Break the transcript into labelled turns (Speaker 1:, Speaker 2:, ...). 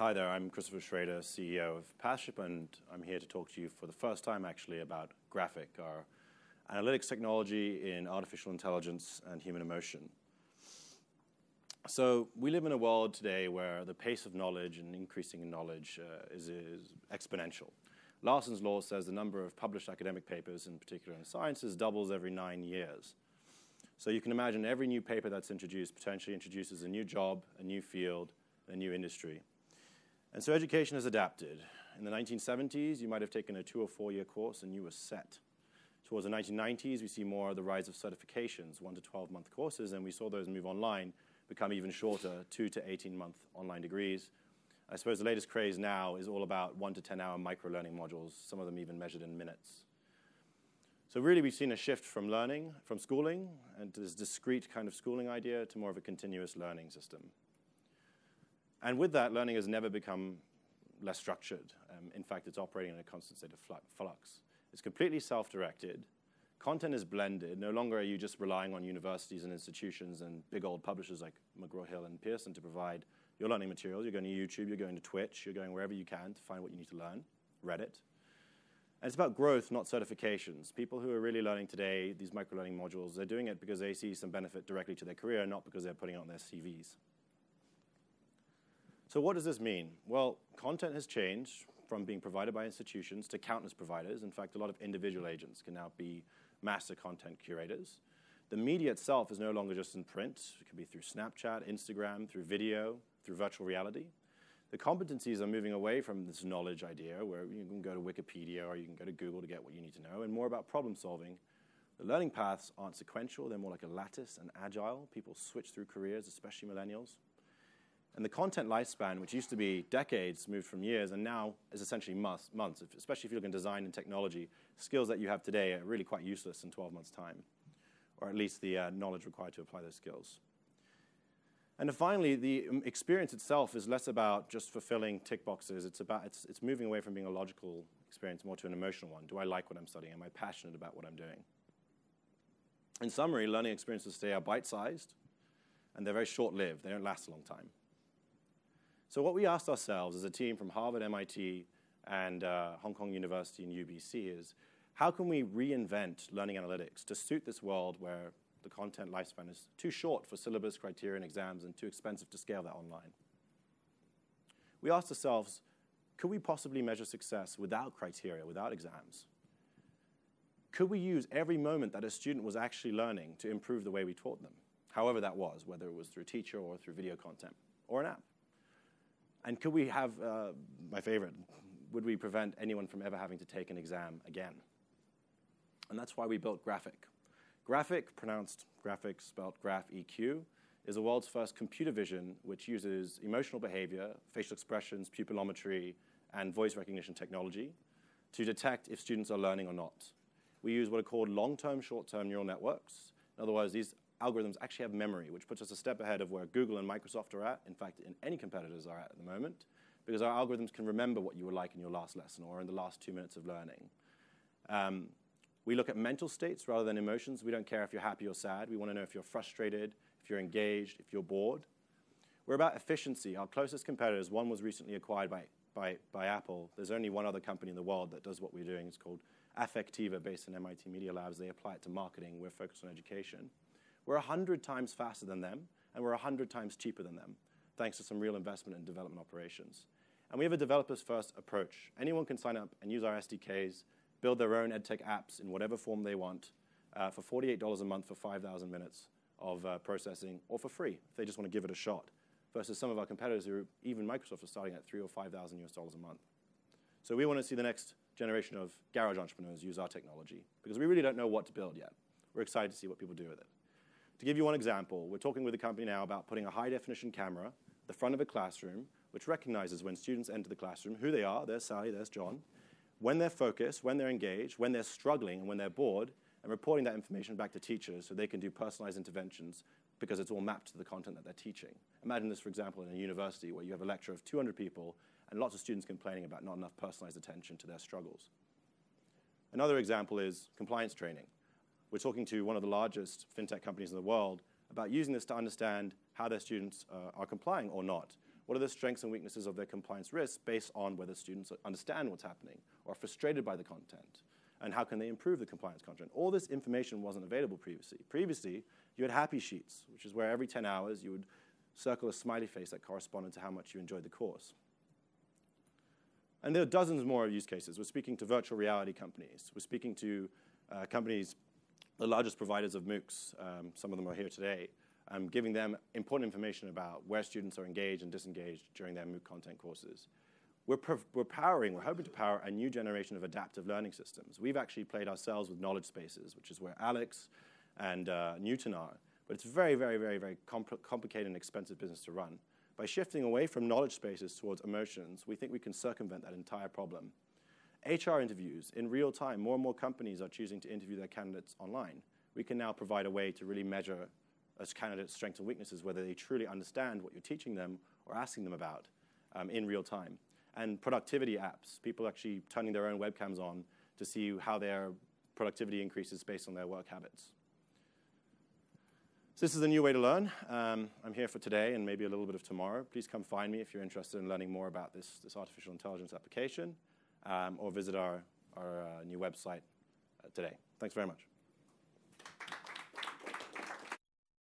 Speaker 1: Hi there, I'm Christopher Schrader, CEO of PathShip, and I'm here to talk to you for the first time actually about GraphEQ, our analytics technology in artificial intelligence and human emotion. So we live in a world today where the pace of knowledge and increasing in knowledge is exponential. Larson's law says the number of published academic papers, in particular in sciences, doubles every 9 years. So you can imagine every new paper that's introduced potentially introduces a new job, a new field, a new industry. And so education has adapted. In the 1970s, you might have taken a 2 or 4 year course and you were set. Towards the 1990s, we see more of the rise of certifications, 1 to 12-month courses, and we saw those move online, become even shorter, 2 to 18-month online degrees. I suppose the latest craze now is all about 1 to 10-hour micro-learning modules, some of them even measured in minutes. So really, we've seen a shift from learning, from schooling, and this discrete kind of schooling idea to more of a continuous learning system. And with that, learning has never become less structured. In fact, it's operating in a constant state of flux. It's completely self-directed. Content is blended. No longer are you just relying on universities and institutions and big old publishers like McGraw-Hill and Pearson to provide your learning materials. You're going to YouTube, you're going to Twitch, you're going wherever you can to find what you need to learn, Reddit. And it's about growth, not certifications. People who are really learning today, these micro-learning modules, they're doing it because they see some benefit directly to their career, not because they're putting it on their CVs. So what does this mean? Well, content has changed from being provided by institutions to countless providers. In fact, a lot of individual agents can now be master content curators. The media itself is no longer just in print. It can be through Snapchat, Instagram, through video, through virtual reality. The competencies are moving away from this knowledge idea where you can go to Wikipedia or you can go to Google to get what you need to know, and more about problem solving. The learning paths aren't sequential. They're more like a lattice and agile. People switch through careers, especially millennials. And the content lifespan, which used to be decades, moved from years, and now is essentially months, especially if you look in design and technology. Skills that you have today are really quite useless in 12 months' time, or at least the knowledge required to apply those skills. And then finally, the experience itself is less about just fulfilling tick boxes. It's moving away from being a logical experience more to an emotional one. Do I like what I'm studying? Am I passionate about what I'm doing? In summary, learning experiences today are bite-sized, and they're very short-lived. They don't last a long time. So what we asked ourselves as a team from Harvard, MIT, and Hong Kong University and UBC is, how can we reinvent learning analytics to suit this world where the content lifespan is too short for syllabus, criteria, and exams, and too expensive to scale that online? We asked ourselves, could we possibly measure success without criteria, without exams? Could we use every moment that a student was actually learning to improve the way we taught them, however that was, whether it was through a teacher or through video content or an app? And could we have, my favorite, would we prevent anyone from ever having to take an exam again? And that's why we built GraphEQ. GraphEQ, pronounced GraphEQ, spelled GraphEQ, is the world's first computer vision which uses emotional behavior, facial expressions, pupillometry, and voice recognition technology to detect if students are learning or not. We use what are called long-term, short-term neural networks. In other words, these algorithms actually have memory, which puts us a step ahead of where Google and Microsoft are at, in fact, in any competitors are at the moment, because our algorithms can remember what you were like in your last lesson or in the last 2 minutes of learning. We look at mental states rather than emotions. We don't care if you're happy or sad. We want to know if you're frustrated, if you're engaged, if you're bored. We're about efficiency. Our closest competitors, one was recently acquired by Apple. There's only one other company in the world that does what we're doing. It's called Affectiva, based in MIT Media Labs. They apply it to marketing. We're focused on education. We're 100 times faster than them, and we're 100 times cheaper than them, thanks to some real investment in development operations. And we have a developers-first approach. Anyone can sign up and use our SDKs, build their own edtech apps in whatever form they want for $48 a month for 5,000 minutes of processing, or for free if they just want to give it a shot, versus some of our competitors who, even Microsoft, are starting at $3,000 or $5,000 US a month. So we want to see the next generation of garage entrepreneurs use our technology, because we really don't know what to build yet. We're excited to see what people do with it. To give you one example, we're talking with a company now about putting a high-definition camera at the front of a classroom, which recognizes when students enter the classroom who they are. There's Sally, there's John. When they're focused, when they're engaged, when they're struggling, and when they're bored, and reporting that information back to teachers so they can do personalized interventions because it's all mapped to the content that they're teaching. Imagine this, for example, in a university where you have a lecture of 200 people and lots of students complaining about not enough personalized attention to their struggles. Another example is compliance training. We're talking to one of the largest fintech companies in the world about using this to understand how their students are complying or not. What are the strengths and weaknesses of their compliance risks based on whether students understand what's happening or are frustrated by the content? And how can they improve the compliance content? All this information wasn't available previously. Previously, you had happy sheets, which is where every 10 hours you would circle a smiley face that corresponded to how much you enjoyed the course. And there are dozens more use cases. We're speaking to virtual reality companies. We're speaking to companies, the largest providers of MOOCs, some of them are here today, giving them important information about where students are engaged and disengaged during their MOOC content courses. We're hoping to power a new generation of adaptive learning systems. We've actually played ourselves with knowledge spaces, which is where Alex and Newton are. But it's very, very, very, very complicated and expensive business to run. By shifting away from knowledge spaces towards emotions, we think we can circumvent that entire problem. HR interviews, in real time, more and more companies are choosing to interview their candidates online. We can now provide a way to really measure a candidate's strengths and weaknesses, whether they truly understand what you're teaching them or asking them about in real time. And productivity apps, people actually turning their own webcams on to see how their productivity increases based on their work habits. So this is a new way to learn. I'm here for today and maybe a little bit of tomorrow. Please come find me if you're interested in learning more about this artificial intelligence application, or visit our new website today. Thanks very much.